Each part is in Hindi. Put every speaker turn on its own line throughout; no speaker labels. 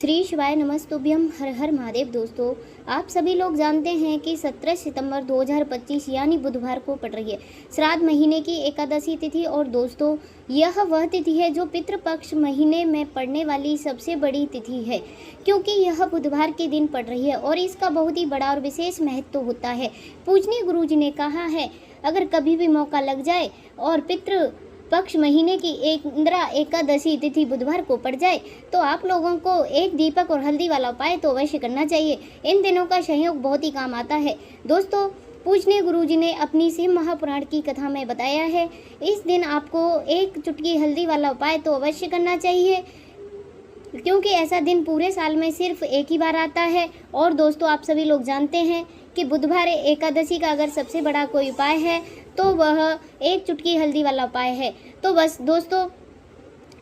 श्री शिवाय नमस्तुभ्यम हर हर महादेव। दोस्तों, आप सभी लोग जानते हैं कि 17 सितंबर 2025 यानी बुधवार को पड़ रही है श्राद्ध महीने की एकादशी तिथि। और दोस्तों, यह वह तिथि है जो पितृपक्ष महीने में पड़ने वाली सबसे बड़ी तिथि है, क्योंकि यह बुधवार के दिन पड़ रही है और इसका बहुत ही बड़ा और विशेष महत्व होता है। पूजनीय गुरुजी ने कहा है, अगर कभी भी मौका लग जाए और पितृ पक्ष महीने की इंदिरा एकादशी तिथि बुधवार को पड़ जाए तो आप लोगों को एक दीपक और हल्दी वाला उपाय तो अवश्य करना चाहिए। इन दिनों का सहयोग बहुत ही काम आता है। दोस्तों, पूजनीय गुरुजी ने अपनी शिव महापुराण की कथा में बताया है, इस दिन आपको एक चुटकी हल्दी वाला उपाय तो अवश्य करना चाहिए, क्योंकि ऐसा दिन पूरे साल में सिर्फ एक ही बार आता है। और दोस्तों, आप सभी लोग जानते हैं कि बुधवार एकादशी का अगर सबसे बड़ा कोई उपाय है तो वह एक चुटकी हल्दी वाला उपाय है। तो बस दोस्तों,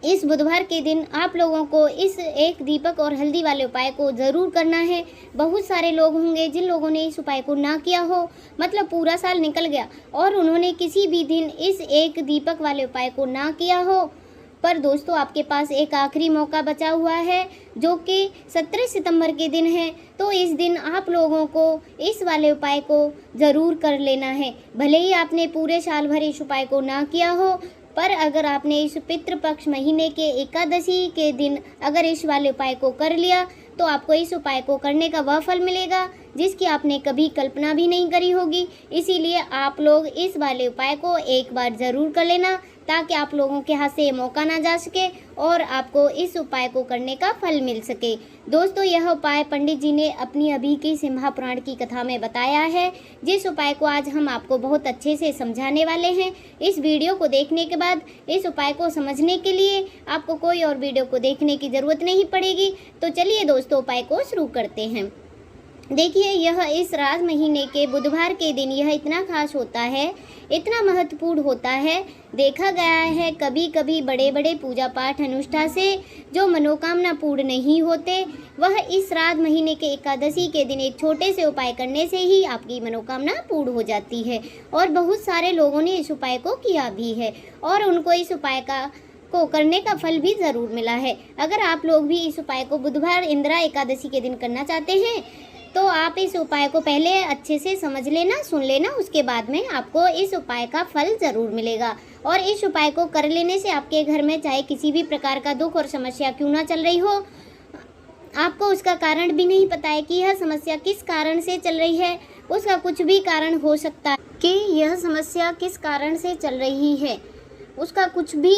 इस बुधवार के दिन आप लोगों को इस एक दीपक और हल्दी वाले उपाय को ज़रूर करना है। बहुत सारे लोग होंगे जिन लोगों ने इस उपाय को ना किया हो, मतलब पूरा साल निकल गया और उन्होंने किसी भी दिन इस एक दीपक वाले उपाय को ना किया हो। पर दोस्तों, आपके पास एक आखिरी मौका बचा हुआ है जो कि 17 सितंबर के दिन है। तो इस दिन आप लोगों को इस वाले उपाय को ज़रूर कर लेना है। भले ही आपने पूरे साल भर इस उपाय को ना किया हो, पर अगर आपने इस पितृपक्ष महीने के एकादशी के दिन अगर इस वाले उपाय को कर लिया तो आपको इस उपाय को करने का वह फल मिलेगा जिसकी आपने कभी कल्पना भी नहीं करी होगी। इसीलिए आप लोग इस वाले उपाय को एक बार ज़रूर कर लेना, ताकि आप लोगों के हाथ से ये मौका ना जा सके और आपको इस उपाय को करने का फल मिल सके। दोस्तों, यह उपाय पंडित जी ने अपनी अभी की शिव महापुराण की कथा में बताया है, जिस उपाय को आज हम आपको बहुत अच्छे से समझाने वाले हैं। इस वीडियो को देखने के बाद इस उपाय को समझने के लिए आपको कोई और वीडियो को देखने की ज़रूरत नहीं पड़ेगी। तो चलिए दोस्तों, उपाय को शुरू करते हैं। देखिए, यह इस श्राद्ध महीने के बुधवार के दिन यह इतना खास होता है, इतना महत्वपूर्ण होता है। देखा गया है कभी कभी बड़े बड़े पूजा पाठ अनुष्ठान से जो मनोकामना पूर्ण नहीं होते, वह इस श्राद्ध महीने के एकादशी के दिन एक छोटे से उपाय करने से ही आपकी मनोकामना पूर्ण हो जाती है। और बहुत सारे लोगों ने इस उपाय को किया भी है और उनको इस उपाय को करने का फल भी ज़रूर मिला है। अगर आप लोग भी इस उपाय को बुधवार इंदिरा एकादशी के दिन करना चाहते हैं तो आप इस उपाय को पहले अच्छे से समझ लेना, सुन लेना, उसके बाद में आपको इस उपाय का फल ज़रूर मिलेगा। और इस उपाय को कर लेने से आपके घर में चाहे किसी भी प्रकार का दुख और समस्या क्यों ना चल रही हो, आपको उसका कारण भी नहीं पता है कि यह समस्या किस कारण से चल रही है, उसका कुछ भी कारण हो सकता है कि यह समस्या किस कारण से चल रही है, उसका कुछ भी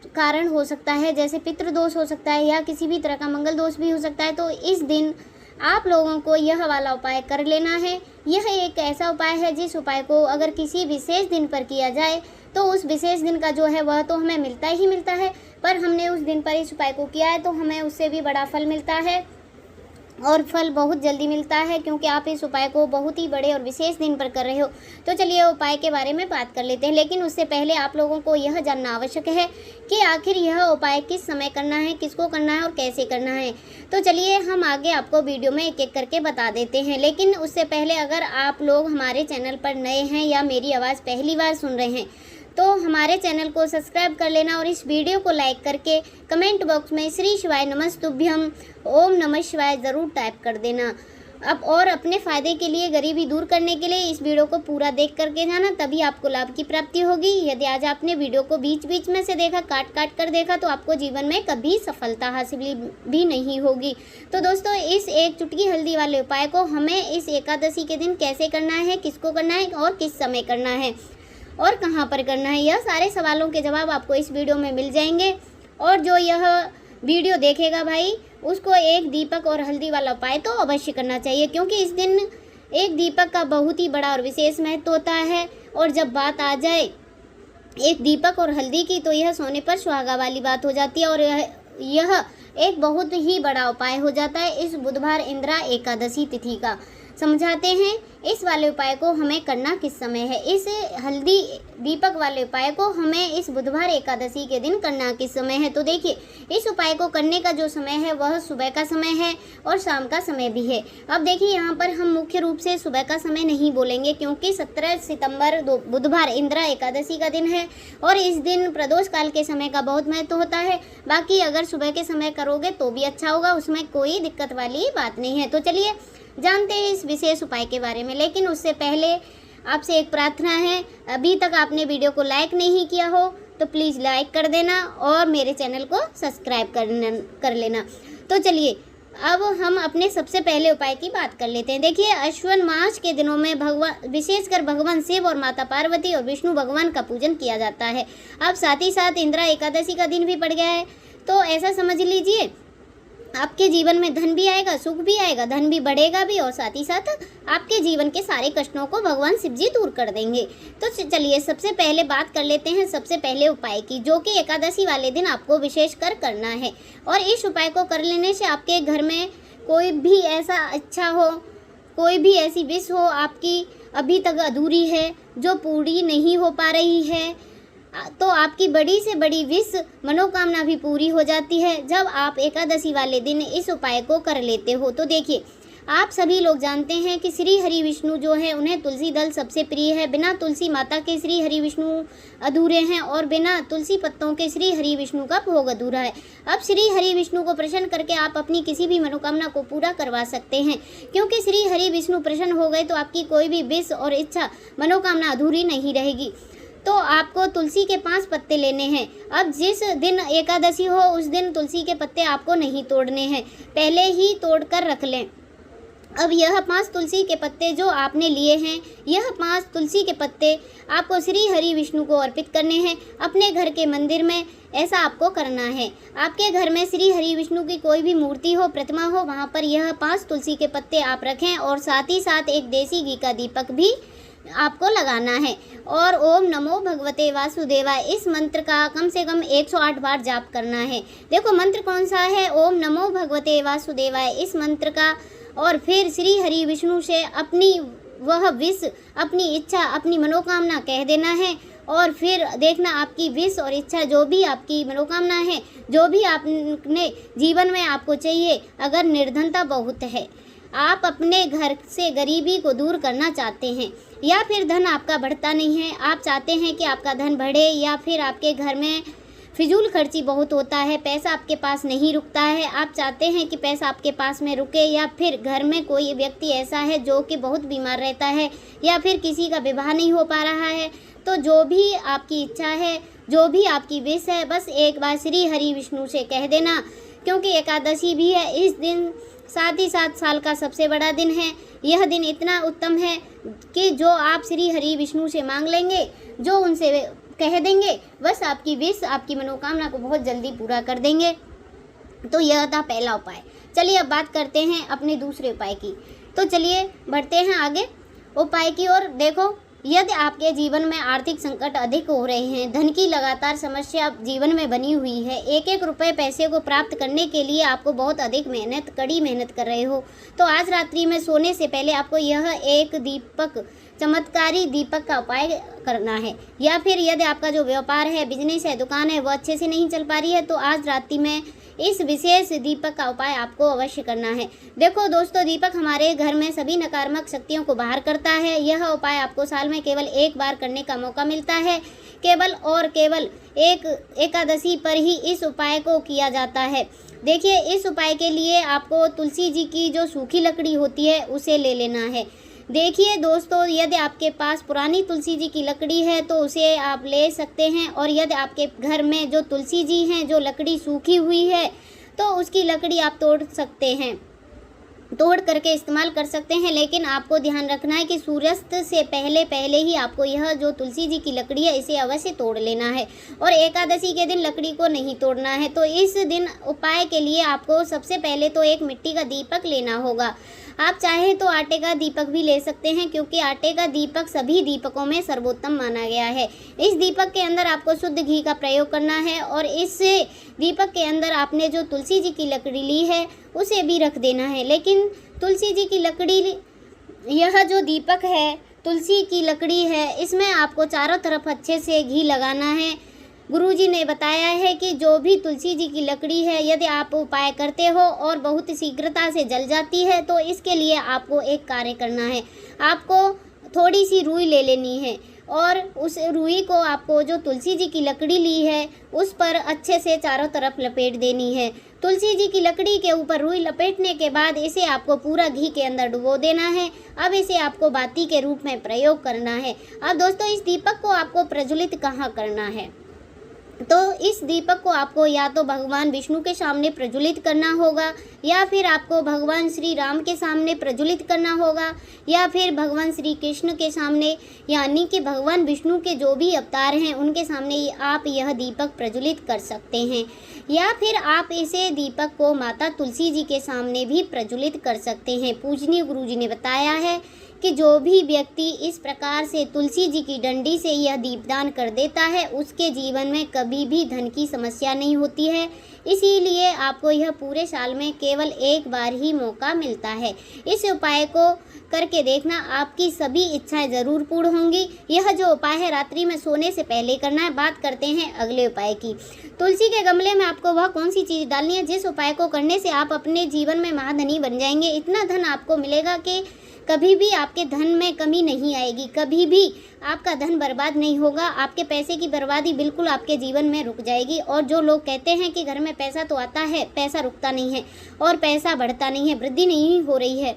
कारण हो सकता है, जैसे पितृदोष हो सकता है या किसी भी तरह का मंगल दोष भी हो सकता है। तो इस दिन आप लोगों को यह वाला उपाय कर लेना है। यह एक ऐसा उपाय है जिस उपाय को अगर किसी विशेष दिन पर किया जाए तो उस विशेष दिन का जो है वह तो हमें मिलता ही मिलता है, पर हमने उस दिन पर इस उपाय को किया है तो हमें उससे भी बड़ा फल मिलता है और फल बहुत जल्दी मिलता है, क्योंकि आप इस उपाय को बहुत ही बड़े और विशेष दिन पर कर रहे हो। तो चलिए उपाय के बारे में बात कर लेते हैं, लेकिन उससे पहले आप लोगों को यह जानना आवश्यक है कि आखिर यह उपाय किस समय करना है, किसको करना है और कैसे करना है। तो चलिए हम आगे आपको वीडियो में एक एक करके बता देते हैं। लेकिन उससे पहले अगर आप लोग हमारे चैनल पर नए हैं या मेरी आवाज़ पहली बार सुन रहे हैं तो हमारे चैनल को सब्सक्राइब कर लेना और इस वीडियो को लाइक करके कमेंट बॉक्स में श्री शिवाय नमस्तुभ्यम ओम नमः शिवाय ज़रूर टाइप कर देना। अब और अपने फ़ायदे के लिए, गरीबी दूर करने के लिए इस वीडियो को पूरा देख करके जाना, तभी आपको लाभ की प्राप्ति होगी। यदि आज आपने वीडियो को बीच बीच में से देखा, काट काट कर देखा, तो आपको जीवन में कभी सफलता हासिल भी नहीं होगी। तो दोस्तों, इस एक चुटकी हल्दी वाले उपाय को हमें इस एकादशी के दिन कैसे करना है, किसको करना है और किस समय करना है और कहाँ पर करना है, यह सारे सवालों के जवाब आपको इस वीडियो में मिल जाएंगे। और जो यह वीडियो देखेगा भाई, उसको एक दीपक और हल्दी वाला उपाय तो अवश्य करना चाहिए, क्योंकि इस दिन एक दीपक का बहुत ही बड़ा और विशेष महत्व होता है। और जब बात आ जाए एक दीपक और हल्दी की तो यह सोने पर सुहागा वाली बात हो जाती है और यह एक बहुत ही बड़ा उपाय हो जाता है इस बुधवार इंदिरा एकादशी तिथि का। समझाते हैं इस वाले उपाय को हमें करना किस समय है, इस हल्दी दीपक वाले उपाय को हमें इस बुधवार एकादशी के दिन करना किस समय है। तो देखिए, इस उपाय को करने का जो समय है वह सुबह का समय है और शाम का समय भी है। अब देखिए, यहाँ पर हम मुख्य रूप से सुबह का समय नहीं बोलेंगे क्योंकि 17 सितंबर बुधवार इंदिरा एकादशी का दिन है और इस दिन प्रदोष काल के समय का बहुत महत्व होता है। बाकी अगर सुबह के समय करोगे तो भी अच्छा होगा, उसमें कोई दिक्कत वाली बात नहीं है। तो चलिए जानते हैं इस विशेष उपाय के बारे में। लेकिन उससे पहले आपसे एक प्रार्थना है, अभी तक आपने वीडियो को लाइक नहीं किया हो तो प्लीज़ लाइक कर देना और मेरे चैनल को सब्सक्राइब कर लेना। तो चलिए अब हम अपने सबसे पहले उपाय की बात कर लेते हैं। देखिए, अश्विन मास के दिनों में भगवान विशेषकर भगवान शिव और माता पार्वती और विष्णु भगवान का पूजन किया जाता है। अब साथ ही साथ इंदिरा एकादशी का दिन भी पड़ गया है, तो ऐसा समझ लीजिए आपके जीवन में धन भी आएगा, सुख भी आएगा, धन भी बढ़ेगा भी और साथ ही साथ आपके जीवन के सारे कष्टों को भगवान शिव जी दूर कर देंगे। तो चलिए सबसे पहले बात कर लेते हैं सबसे पहले उपाय की, जो कि एकादशी वाले दिन आपको विशेष कर करना है। और इस उपाय को कर लेने से आपके घर में कोई भी ऐसा इच्छा हो, कोई भी ऐसी विश हो आपकी अभी तक अधूरी है, जो पूरी नहीं हो पा रही है, तो आपकी बड़ी से बड़ी विश मनोकामना भी पूरी हो जाती है जब आप एकादशी वाले दिन इस उपाय को कर लेते हो। तो देखिए, आप सभी लोग जानते हैं कि श्री हरि विष्णु जो है उन्हें तुलसी दल सबसे प्रिय है। बिना तुलसी माता के श्री हरि विष्णु अधूरे हैं और बिना तुलसी पत्तों के श्री हरि विष्णु का भोग अधूरा है। अब श्री हरि विष्णु को प्रसन्न करके आप अपनी किसी भी मनोकामना को पूरा करवा सकते हैं, क्योंकि श्री हरि विष्णु प्रसन्न हो गए तो आपकी कोई भी विश और इच्छा मनोकामना अधूरी नहीं रहेगी। तो आपको तुलसी के 5 पत्ते लेने हैं। अब जिस दिन एकादशी हो उस दिन तुलसी के पत्ते आपको नहीं तोड़ने हैं, पहले ही तोड़ कर रख लें। अब यह 5 तुलसी के पत्ते जो आपने लिए हैं, यह 5 तुलसी के पत्ते आपको श्री हरि विष्णु को अर्पित करने हैं अपने घर के मंदिर में। ऐसा आपको करना है। आपके घर में श्री हरि विष्णु की कोई भी मूर्ति हो, प्रतिमा हो, वहाँ पर यह 5 तुलसी के पत्ते आप रखें और साथ ही साथ एक देसी घी का दीपक भी आपको लगाना है। और ओम नमो भगवते वासुदेवाय इस मंत्र का कम से कम 108 बार जाप करना है। देखो मंत्र कौन सा है, ओम नमो भगवते वासुदेवाय इस मंत्र का। और फिर श्री हरि विष्णु से अपनी वह विश, अपनी इच्छा, अपनी मनोकामना कह देना है। और फिर देखना आपकी विश और इच्छा, जो भी आपकी मनोकामना है, जो भी आपने जीवन में आपको चाहिए, अगर निर्धनता बहुत है, आप अपने घर से गरीबी को दूर करना चाहते हैं, या फिर धन आपका बढ़ता नहीं है, आप चाहते हैं कि आपका धन बढ़े, या फिर आपके घर में फिजूल खर्ची बहुत होता है, पैसा आपके पास नहीं रुकता है, आप चाहते हैं कि पैसा आपके पास में रुके, या फिर घर में कोई व्यक्ति ऐसा है जो कि बहुत बीमार रहता है, या फिर किसी का विवाह नहीं हो पा रहा है, तो जो भी आपकी इच्छा है, जो भी आपकी विश है, बस एक बार श्री हरि विष्णु से कह देना। क्योंकि एकादशी भी है इस दिन, साथ ही साथ साल का सबसे बड़ा दिन है। यह दिन इतना उत्तम है कि जो आप श्री हरि विष्णु से मांग लेंगे, जो उनसे कह देंगे, बस आपकी विश, आपकी मनोकामना को बहुत जल्दी पूरा कर देंगे। तो यह था पहला उपाय। चलिए अब बात करते हैं अपने दूसरे उपाय की। तो चलिए बढ़ते हैं आगे उपाय की ओर। देखो, यदि आपके जीवन में आर्थिक संकट अधिक हो रहे हैं, धन की लगातार समस्या जीवन में बनी हुई है, एक एक रुपए पैसे को प्राप्त करने के लिए आपको बहुत अधिक कड़ी मेहनत कर रहे हो, तो आज रात्रि में सोने से पहले आपको यह एक दीपक, चमत्कारी दीपक का उपाय करना है। या फिर यदि आपका जो व्यापार है, बिजनेस है, दुकान है, वो अच्छे से नहीं चल पा रही है, तो आज रात्रि में इस विशेष दीपक का उपाय आपको अवश्य करना है। देखो दोस्तों, दीपक हमारे घर में सभी नकारात्मक शक्तियों को बाहर करता है। यह उपाय आपको साल में केवल एक बार करने का मौका मिलता है। केवल और केवल एक एकादशी पर ही इस उपाय को किया जाता है। देखिए, इस उपाय के लिए आपको तुलसी जी की जो सूखी लकड़ी होती है उसे ले लेना है। देखिए दोस्तों, यदि आपके पास पुरानी तुलसी जी की लकड़ी है तो उसे आप ले सकते हैं, और यदि आपके घर में जो तुलसी जी हैं, जो लकड़ी सूखी हुई है, तो उसकी लकड़ी आप तोड़ सकते हैं, तोड़ करके इस्तेमाल कर सकते हैं। लेकिन आपको ध्यान रखना है कि सूर्यास्त से पहले ही आपको यह जो तुलसी जी की लकड़ी है इसे अवश्य तोड़ लेना है, और एकादशी के दिन लकड़ी को नहीं तोड़ना है। तो इस दिन उपाय के लिए आपको सबसे पहले तो एक मिट्टी का दीपक लेना होगा। आप चाहे तो आटे का दीपक भी ले सकते हैं, क्योंकि आटे का दीपक सभी दीपकों में सर्वोत्तम माना गया है। इस दीपक के अंदर आपको शुद्ध घी का प्रयोग करना है, और इस दीपक के अंदर आपने जो तुलसी जी की लकड़ी ली है उसे भी रख देना है। लेकिन तुलसी जी की लकड़ी यह जो दीपक है तुलसी की लकड़ी है, इसमें आपको चारों तरफ अच्छे से घी लगाना है। गुरुजी ने बताया है कि जो भी तुलसी जी की लकड़ी है, यदि आप उपाय करते हो और बहुत शीघ्रता से जल जाती है, तो इसके लिए आपको एक कार्य करना है। आपको थोड़ी सी रुई ले लेनी है और उस रुई को आपको जो तुलसी जी की लकड़ी ली है उस पर अच्छे से चारों तरफ लपेट देनी है। तुलसी जी की लकड़ी के ऊपर रुई लपेटने के बाद इसे आपको पूरा घी के अंदर डुबो देना है। अब इसे आपको बाती के रूप में प्रयोग करना है। अब दोस्तों, इस दीपक को आपको प्रज्वलित कहाँ करना है? तो इस दीपक को आपको या तो भगवान विष्णु के सामने प्रज्वलित करना होगा, या फिर आपको भगवान श्री राम के सामने प्रज्वलित करना होगा, या फिर भगवान श्री कृष्ण के सामने, यानी कि भगवान विष्णु के जो भी अवतार हैं उनके सामने आप यह दीपक प्रज्वलित कर सकते हैं। या फिर आप इसे दीपक को माता तुलसी जी के सामने भी प्रज्वलित कर सकते हैं। पूजनीय गुरु जी ने बताया है कि जो भी व्यक्ति इस प्रकार से तुलसी जी की डंडी से यह दीपदान कर देता है, उसके जीवन में कभी भी धन की समस्या नहीं होती है। इसीलिए आपको यह पूरे साल में केवल एक बार ही मौका मिलता है। इस उपाय को करके देखना, आपकी सभी इच्छाएं ज़रूर पूर्ण होंगी। यह जो उपाय है रात्रि में सोने से पहले करना है। बात करते हैं अगले उपाय की। तुलसी के गमले में आपको वह कौन सी चीज़ डालनी है जिस उपाय को करने से आप अपने जीवन में महाधनी बन जाएंगे। इतना धन आपको मिलेगा कि कभी भी आपके धन में कमी नहीं आएगी, कभी भी आपका धन बर्बाद नहीं होगा। आपके पैसे की बर्बादी बिल्कुल आपके जीवन में रुक जाएगी। और जो लोग कहते हैं कि घर में पैसा तो आता है, पैसा रुकता नहीं है और पैसा बढ़ता नहीं है, वृद्धि नहीं हो रही है,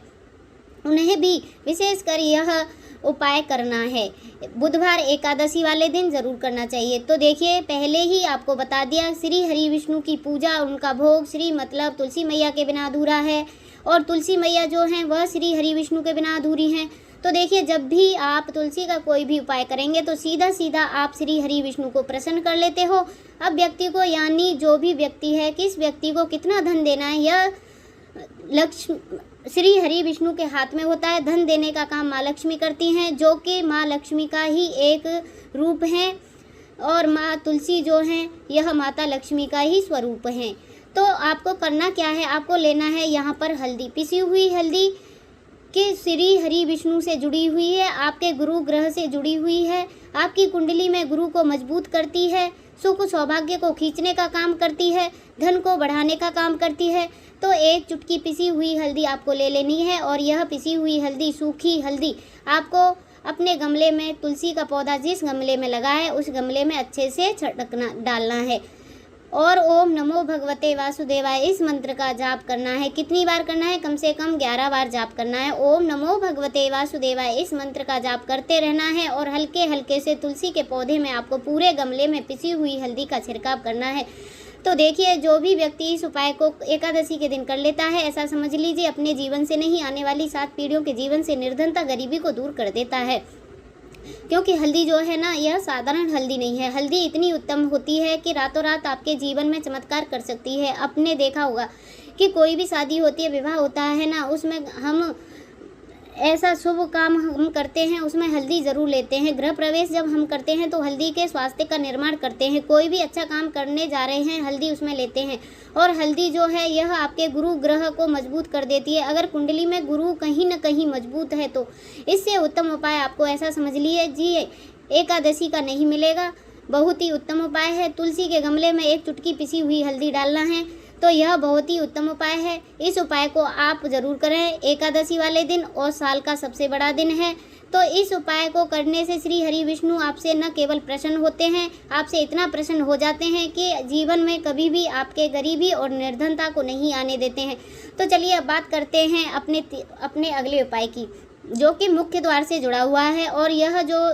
उन्हें भी विशेषकर यह उपाय करना है। बुधवार एकादशी वाले दिन ज़रूर करना चाहिए। तो देखिए, पहले ही आपको बता दिया, श्री हरि विष्णु की पूजा, उनका भोग, श्री मतलब तुलसी मैया के बिना अधूरा है, और तुलसी मैया जो हैं वह श्री हरि विष्णु के बिना अधूरी हैं। तो देखिए, जब भी आप तुलसी का कोई भी उपाय करेंगे तो सीधा सीधा आप श्री हरि विष्णु को प्रसन्न कर लेते हो। अब व्यक्ति को, यानी जो भी व्यक्ति है, किस व्यक्ति को कितना धन देना है, यह लक्ष्मी श्री हरि विष्णु के हाथ में होता है। धन देने का काम माँ लक्ष्मी करती हैं, जो कि माँ लक्ष्मी का ही एक रूप है, और माँ तुलसी जो हैं यह माता लक्ष्मी का ही स्वरूप हैं। तो आपको करना क्या है, आपको लेना है यहाँ पर हल्दी, पिसी हुई हल्दी कि श्री हरि विष्णु से जुड़ी हुई है, आपके गुरु ग्रह से जुड़ी हुई है, आपकी कुंडली में गुरु को मजबूत करती है, सुख सौभाग्य को खींचने का काम करती है, धन को बढ़ाने का काम करती है। तो एक चुटकी पिसी हुई हल्दी आपको ले लेनी है, और यह पिसी हुई हल्दी, सूखी हल्दी, आपको अपने गमले में, तुलसी का पौधा जिस गमले में लगा है उस गमले में अच्छे से छिड़कना डालना है, और ओम नमो भगवते वासुदेवाय इस मंत्र का जाप करना है। कितनी बार करना है? कम से कम 11 बार जाप करना है। ओम नमो भगवते वासुदेवाय इस मंत्र का जाप करते रहना है, और हल्के हल्के से तुलसी के पौधे में आपको पूरे गमले में पिसी हुई हल्दी का छिड़काव करना है। तो देखिए, जो भी व्यक्ति इस उपाय को एकादशी के दिन कर लेता है, ऐसा समझ लीजिए अपने जीवन से नहीं, आने वाली 7 पीढ़ियों के जीवन से निर्धनता, गरीबी को दूर कर देता है। क्योंकि हल्दी जो है ना, यह साधारण हल्दी नहीं है। हल्दी इतनी उत्तम होती है कि रातों रात आपके जीवन में चमत्कार कर सकती है। आपने देखा होगा कि कोई भी शादी होती है, विवाह होता है ना, उसमें हम ऐसा शुभ काम हम करते हैं, उसमें हल्दी ज़रूर लेते हैं। गृह प्रवेश जब हम करते हैं तो हल्दी के स्वास्थ्य का निर्माण करते हैं। कोई भी अच्छा काम करने जा रहे हैं, हल्दी उसमें लेते हैं। और हल्दी जो है यह आपके गुरु ग्रह को मजबूत कर देती है। अगर कुंडली में गुरु कहीं न कहीं मजबूत है तो इससे उत्तम उपाय आपको ऐसा समझ लीजिए एकादशी का नहीं मिलेगा। बहुत ही उत्तम उपाय है। तुलसी के गमले में एक चुटकी पिसी हुई हल्दी डालना है, तो यह बहुत ही उत्तम उपाय है। इस उपाय को आप ज़रूर करें एकादशी वाले दिन, और साल का सबसे बड़ा दिन है। तो इस उपाय को करने से श्री हरि विष्णु आपसे न केवल प्रसन्न होते हैं, आपसे इतना प्रसन्न हो जाते हैं कि जीवन में कभी भी आपके गरीबी और निर्धनता को नहीं आने देते हैं। तो चलिए अब बात करते हैं अपने अगले उपाय की, जो कि मुख्य द्वार से जुड़ा हुआ है। और यह जो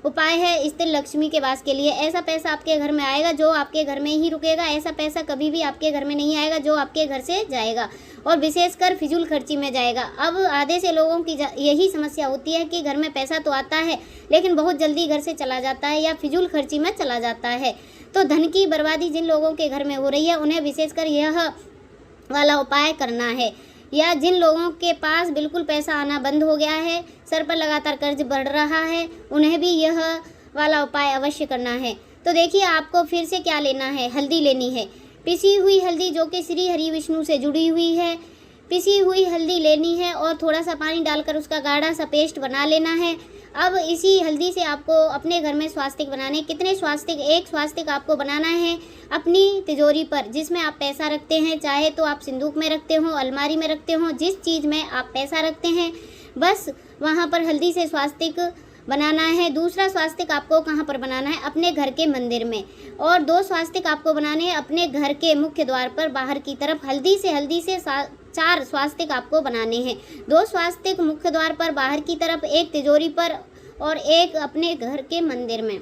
उपाय है स्थिर लक्ष्मी के वास के लिए। ऐसा पैसा आपके घर में आएगा जो आपके घर में ही रुकेगा। ऐसा पैसा कभी भी आपके घर में नहीं आएगा जो आपके घर से जाएगा, और विशेषकर फिजूल खर्ची में जाएगा। अब आधे से लोगों की यही समस्या होती है कि घर में पैसा तो आता है लेकिन बहुत जल्दी घर से चला जाता है या फिजूल खर्ची में चला जाता है। तो धन की बर्बादी जिन लोगों के घर में हो रही है उन्हें विशेषकर यह वाला उपाय करना है। या जिन लोगों के पास बिल्कुल पैसा आना बंद हो गया है, सर पर लगातार कर्ज बढ़ रहा है, उन्हें भी यह वाला उपाय अवश्य करना है। तो देखिए, आपको फिर से क्या लेना है, हल्दी लेनी है, पिसी हुई हल्दी जो कि श्री हरि विष्णु से जुड़ी हुई है। पिसी हुई हल्दी लेनी है और थोड़ा सा पानी डालकर उसका गाढ़ा सा पेस्ट बना लेना है। अब इसी हल्दी से आपको अपने घर में स्वास्तिक बनाने, कितने स्वास्तिक, एक स्वास्तिक आपको बनाना है अपनी तिजोरी पर, जिसमें आप पैसा रखते हैं, चाहे तो आप सिंदूक में रखते हो, अलमारी में रखते हो, जिस चीज़ में आप पैसा रखते हैं बस वहाँ पर हल्दी से स्वास्तिक बनाना है। दूसरा स्वास्तिक आपको कहाँ पर बनाना है? अपने घर के मंदिर में। और 2 स्वास्तिक आपको बनाने हैं अपने घर के मुख्य द्वार पर बाहर की तरफ। हल्दी से 4 स्वास्तिक आपको बनाने हैं। 2 स्वास्तिक मुख्य द्वार पर बाहर की तरफ, 1 तिजोरी पर और 1 अपने घर के मंदिर में।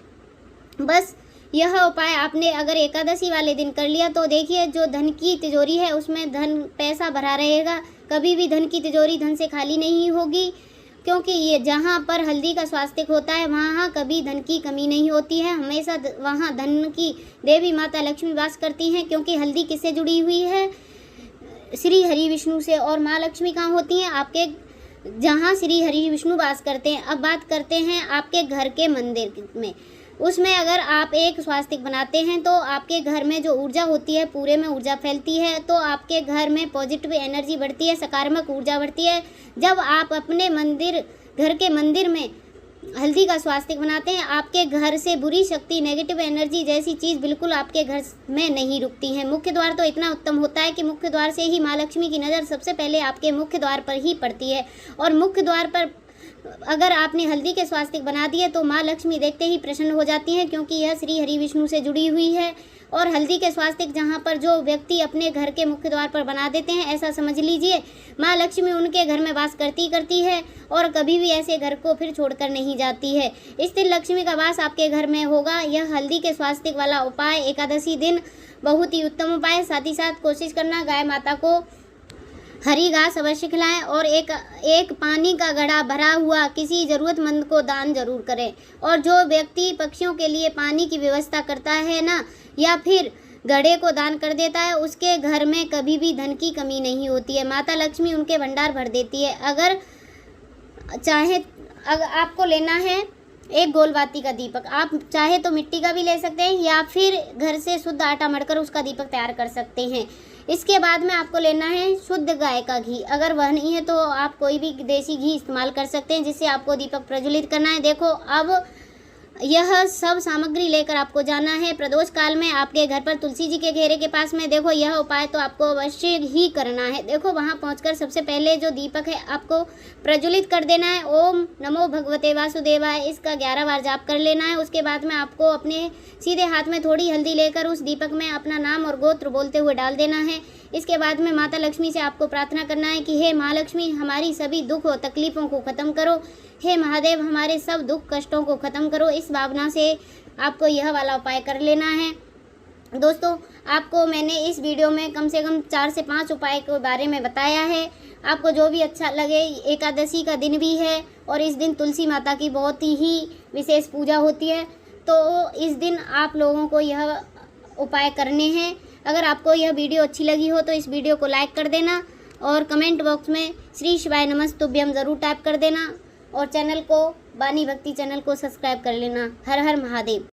बस यह उपाय आपने अगर एकादशी वाले दिन कर लिया तो देखिए जो धन की तिजोरी है उसमें धन, पैसा भरा रहेगा। कभी भी धन की तिजोरी धन से खाली नहीं होगी, क्योंकि ये जहाँ पर हल्दी का स्वास्तिक होता है वहाँ कभी धन की कमी नहीं होती है। हमेशा वहाँ धन की देवी माता लक्ष्मी वास करती हैं, क्योंकि हल्दी किससे जुड़ी हुई है? श्री हरि विष्णु से। और माँ लक्ष्मी कहाँ होती हैं? आपके जहाँ श्री हरि विष्णु वास करते हैं। अब बात करते हैं आपके घर के मंदिर में। उसमें अगर आप एक स्वास्तिक बनाते हैं तो आपके घर में जो ऊर्जा होती है पूरे में ऊर्जा फैलती है, तो आपके घर में पॉजिटिव एनर्जी बढ़ती है, सकारात्मक ऊर्जा बढ़ती है। जब आप अपने मंदिर, घर के मंदिर में हल्दी का स्वास्तिक बनाते हैं, आपके घर से बुरी शक्ति, नेगेटिव एनर्जी जैसी चीज़ बिल्कुल आपके घर में नहीं रुकती हैं। मुख्य द्वार तो इतना उत्तम होता है कि मुख्य द्वार से ही माँ लक्ष्मी की नज़र सबसे पहले आपके मुख्य द्वार पर ही पड़ती है। और मुख्य द्वार पर अगर आपने हल्दी के स्वास्तिक बना दिए तो माँ लक्ष्मी देखते ही प्रसन्न हो जाती हैं, क्योंकि यह श्री हरि विष्णु से जुड़ी हुई है। और हल्दी के स्वास्तिक जहाँ पर जो व्यक्ति अपने घर के मुख्य द्वार पर बना देते हैं, ऐसा समझ लीजिए माँ लक्ष्मी उनके घर में वास करती है और कभी भी ऐसे घर को फिर छोड़कर नहीं जाती है। स्थिर लक्ष्मी का वास आपके घर में होगा। यह हल्दी के स्वास्तिक वाला उपाय एकादशी दिन बहुत ही उत्तम उपाय है। साथ ही साथ कोशिश करना गाय माता को हरी घास अवश्य खिलाएं और एक पानी का घड़ा भरा हुआ किसी ज़रूरतमंद को दान जरूर करें। और जो व्यक्ति पक्षियों के लिए पानी की व्यवस्था करता है ना, या फिर घड़े को दान कर देता है, उसके घर में कभी भी धन की कमी नहीं होती है। माता लक्ष्मी उनके भंडार भर देती है। अगर आपको लेना है एक गोलबाती का दीपक, आप चाहे तो मिट्टी का भी ले सकते हैं या फिर घर से शुद्ध आटा मढ़कर उसका दीपक तैयार कर सकते हैं। इसके बाद में आपको लेना है शुद्ध गाय का घी। अगर वह नहीं है तो आप कोई भी देसी घी इस्तेमाल कर सकते हैं, जिससे आपको दीपक प्रज्वलित करना है। देखो अब यह सब सामग्री लेकर आपको जाना है प्रदोष काल में आपके घर पर तुलसी जी के घेरे के पास में। देखो यह उपाय तो आपको अवश्य ही करना है। देखो वहाँ पहुँचकर सबसे पहले जो दीपक है आपको प्रज्वलित कर देना है। ओम नमो भगवते वासुदेवाय, इसका 11 बार जाप कर लेना है। उसके बाद में आपको अपने सीधे हाथ में थोड़ी हल्दी लेकर उस दीपक में अपना नाम और गोत्र बोलते हुए डाल देना है। इसके बाद में माता लक्ष्मी से आपको प्रार्थना करना है कि हे महालक्ष्मी, हमारी सभी दुख और तकलीफ़ों को ख़त्म करो। हे महादेव, हमारे सब दुख कष्टों को ख़त्म करो। इस भावना से आपको यह वाला उपाय कर लेना है। दोस्तों, आपको मैंने इस वीडियो में कम से कम 4 से 5 उपाय के बारे में बताया है। आपको जो भी अच्छा लगे, एकादशी का दिन भी है और इस दिन तुलसी माता की बहुत ही विशेष पूजा होती है, तो इस दिन आप लोगों को यह उपाय करने हैं। अगर आपको यह वीडियो अच्छी लगी हो तो इस वीडियो को लाइक कर देना और कमेंट बॉक्स में श्री शिवाय नमस्तुभ्यम ज़रूर टाइप कर देना और चैनल को, वाणी भक्ति चैनल को सब्सक्राइब कर लेना। हर हर महादेव।